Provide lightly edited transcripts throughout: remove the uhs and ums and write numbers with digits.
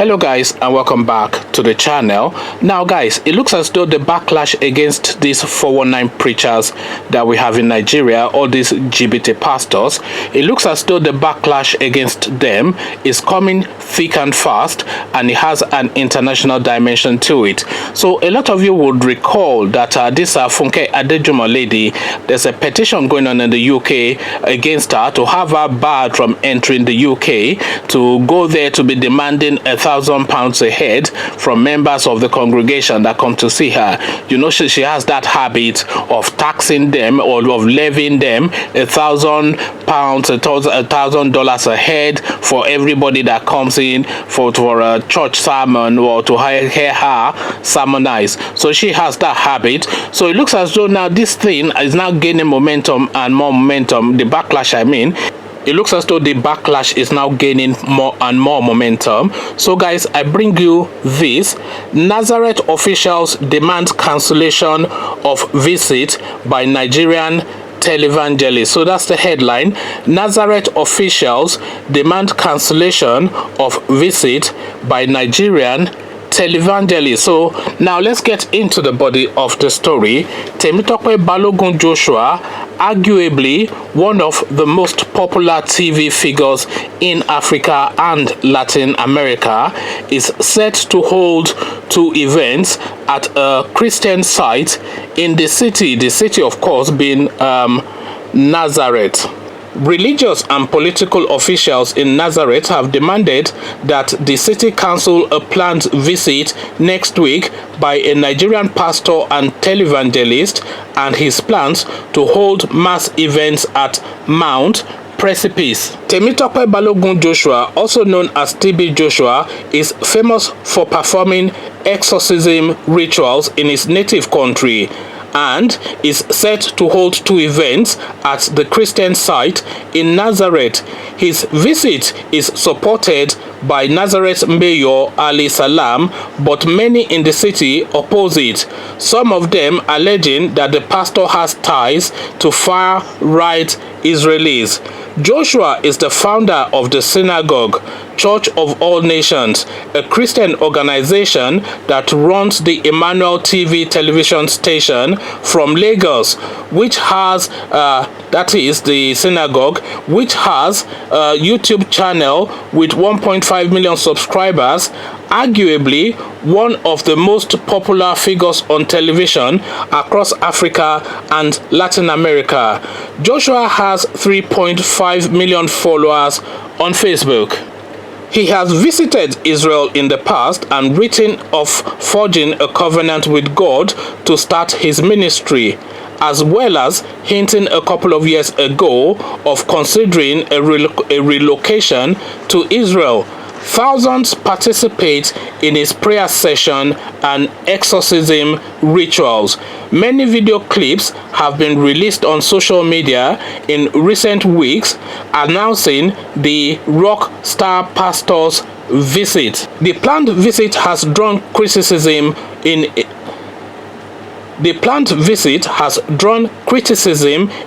Hello guys, and welcome back to the channel. Now guys, it looks as though the backlash against these 419 preachers that we have in Nigeria, all these GBT pastors, it looks as though the backlash against them is coming thick and fast, and it has an international dimension to it. So a lot of you would recall that this Funke Adejumo lady, there's a petition going on in the UK against her to have her barred from entering the UK, to go there to be demanding £1,000 a head from members of the congregation that come to see her. You know, she has that habit of taxing them or of levying them £1,000, $1,000 a head for everybody that comes in for a church sermon or to hear her sermonize. So she has that habit. So it looks as though now this thing is now gaining momentum and more momentum. The backlash, I mean. It looks as though the backlash is now gaining more and more momentum. So guys, I bring you this. Nazareth officials demand cancellation of visit by Nigerian televangelist. So that's the headline. Nazareth officials demand cancellation of visit by Nigerian televangelist. So now let's get into the body of the story. Temitope Balogun Joshua, arguably one of the most popular TV figures in Africa and Latin America, is set to hold two events at a Christian site in the city of course being Nazareth. Religious and political officials in Nazareth have demanded that the city cancel a planned visit next week by a Nigerian pastor and televangelist and his plans to hold mass events at Mount Precipice. Temitope Balogun Joshua, also known as TB Joshua, is famous for performing exorcism rituals in his native country and is set to hold two events at the Christian site in Nazareth. His visit is supported by Nazareth Mayor Ali Salam, but many in the city oppose it, some of them alleging that the pastor has ties to far-right Israelis. Joshua is the founder of the Synagogue, Church of All Nations, a Christian organization that runs the Emmanuel TV television station from Lagos, which has, that is the synagogue, which has a YouTube channel with 1.5 million subscribers, arguably one of the most popular figures on television across Africa and Latin America. Joshua has 3.5 million followers on Facebook. He has visited Israel in the past and written of forging a covenant with God to start his ministry, as well as hinting a couple of years ago of considering a relocation to Israel. Thousands participate in his prayer session and exorcism rituals. Many video clips have been released on social media in recent weeks announcing the rock star pastor's visit. The planned visit has drawn criticism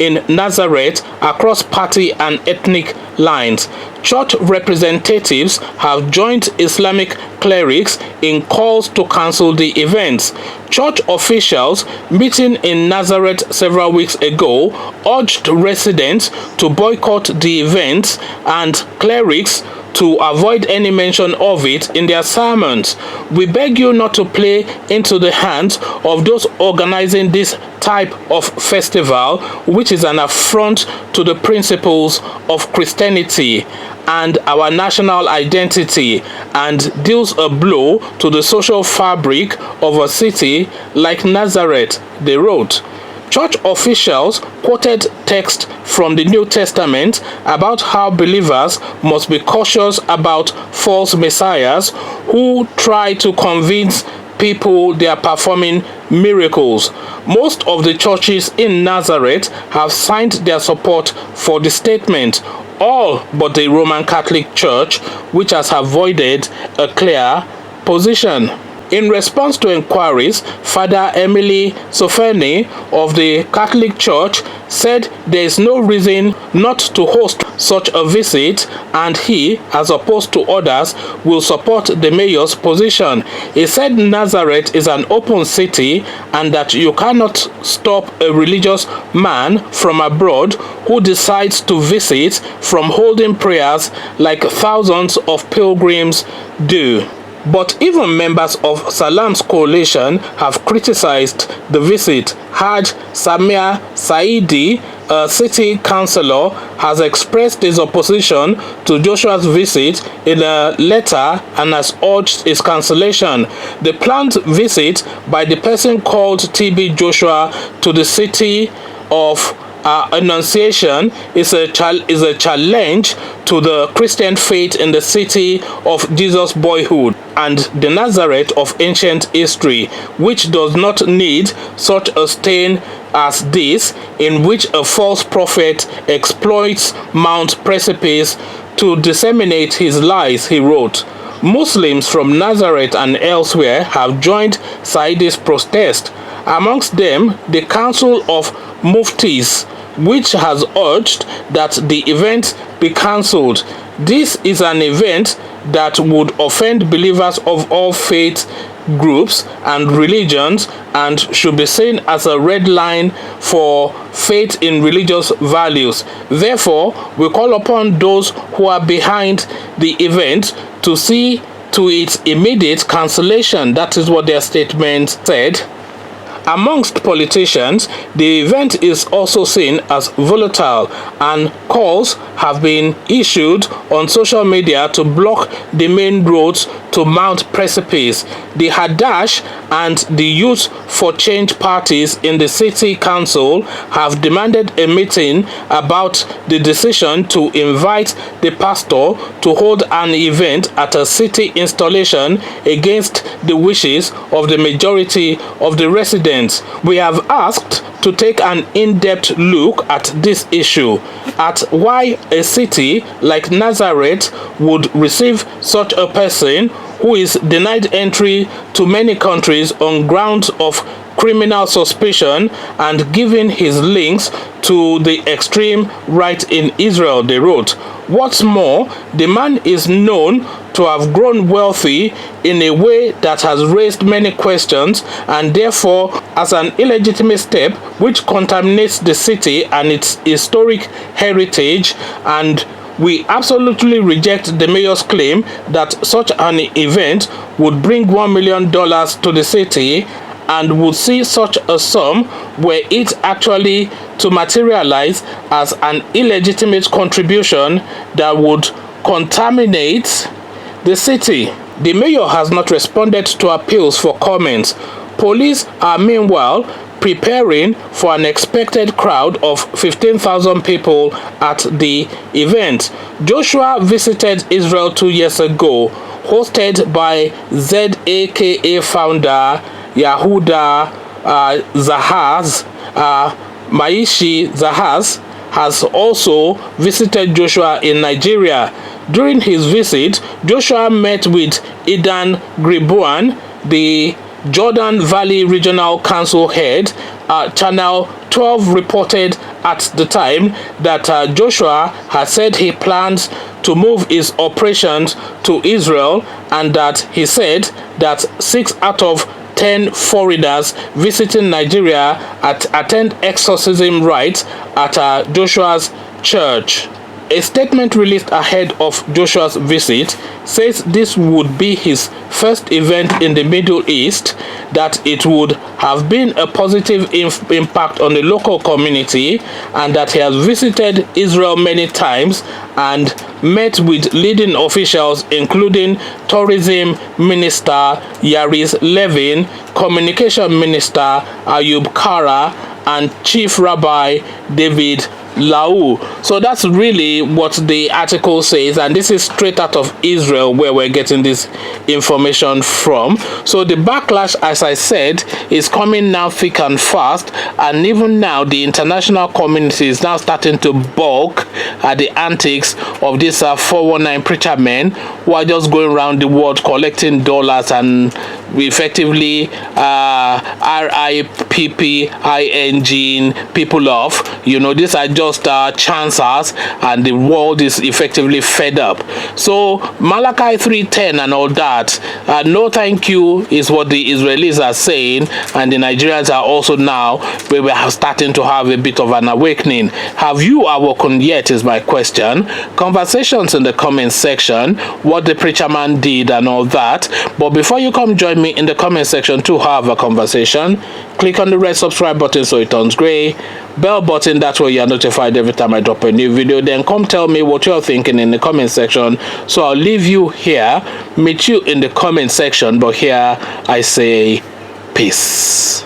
in Nazareth across party and ethnic lines. Church representatives have joined Islamic clerics in calls to cancel the events. Church officials meeting in Nazareth several weeks ago urged residents to boycott the events and clerics to avoid any mention of it in their sermons. We beg you not to play into the hands of those organizing this type of festival, which is an affront to the principles of Christianity and our national identity, and deals a blow to the social fabric of a city like Nazareth, they wrote. Church officials quoted text from the New Testament about how believers must be cautious about false messiahs who try to convince people they are performing miracles. Most of the churches in Nazareth have signed their support for the statement, all but the Roman Catholic Church, which has avoided a clear position. In response to inquiries, Father Emily Sofeni of the Catholic Church said there is no reason not to host such a visit, and he, as opposed to others, will support the mayor's position. He said Nazareth is an open city and that you cannot stop a religious man from abroad who decides to visit from holding prayers like thousands of pilgrims do. But even members of Salam's coalition have criticized the visit. Haj Samia Saidi, a city councillor, has expressed his opposition to Joshua's visit in a letter and has urged its cancellation. The planned visit by the person called TB Joshua to the city of Annunciation is a challenge to the Christian faith in the city of Jesus' boyhood and the Nazareth of ancient history, which does not need such a stain as this, in which a false prophet exploits Mount Precipice to disseminate his lies, he wrote. Muslims from Nazareth and elsewhere have joined Saidi's protest. Amongst them, the Council of Muftis, which has urged that the event be cancelled. This is an event that would offend believers of all faith groups and religions and should be seen as a red line for faith in religious values. Therefore, we call upon those who are behind the event to see to its immediate cancellation. That is what their statement said. Amongst politicians, the event is also seen as volatile, and calls have been issued on social media to block the main roads to Mount Precipice. The Hadash and the Youth for Change parties in the city council have demanded a meeting about the decision to invite the pastor to hold an event at a city installation against the wishes of the majority of the residents. We have asked to take an in-depth look at this issue, at why a city like Nazareth would receive such a person who is denied entry to many countries on grounds of criminal suspicion and given his links to the extreme right in Israel, they wrote. What's more, the man is known to have grown wealthy in a way that has raised many questions, and therefore as an illegitimate step which contaminates the city and its historic heritage, and we absolutely reject the mayor's claim that such an event would bring $1 million to the city and would see such a sum were it actually to materialize as an illegitimate contribution that would contaminate the city. The mayor has not responded to appeals for comments. Police are meanwhile preparing for an expected crowd of 15,000 people at the event. Joshua visited Israel 2 years ago, hosted by ZAKA founder Yehuda Zahaz. Maishi Zahaz has also visited Joshua in Nigeria. During his visit, Joshua met with Idan Gribuan, the Jordan Valley Regional Council head. Channel 12 reported at the time that Joshua had said he plans to move his operations to Israel, and that he said that 6 out of 10 foreigners visiting Nigeria attend exorcism rites at Joshua's church. A statement released ahead of Joshua's visit says this would be his first event in the Middle East, that it would have been a positive impact on the local community, and that he has visited Israel many times and met with leading officials including Tourism Minister Yaris Levin, Communication Minister Ayub Kara, and Chief Rabbi David Lau. So that's really what the article says, and this is straight out of Israel where we're getting this information from. So the backlash, as I said, is coming now thick and fast, and even now the international community is now starting to balk at the antics of these 419 preacher men who are just going around the world collecting dollars and effectively RIPPING people off. You know, these are just just chancers, and the world is effectively fed up. So Malachi 3:10 and all that, no thank you is what the Israelis are saying, and the Nigerians are also now where we are starting to have a bit of an awakening. Have you awoken yet is my question. Conversations in the comment section, what the preacher man did and all that. But before you come join me in the comment section to have a conversation, click on the red subscribe button so it turns gray, bell button, that way you are notified every time I drop a new video. Then come tell me what you're thinking in the comment section. So I'll leave you here, meet you in the comment section, but here I say peace.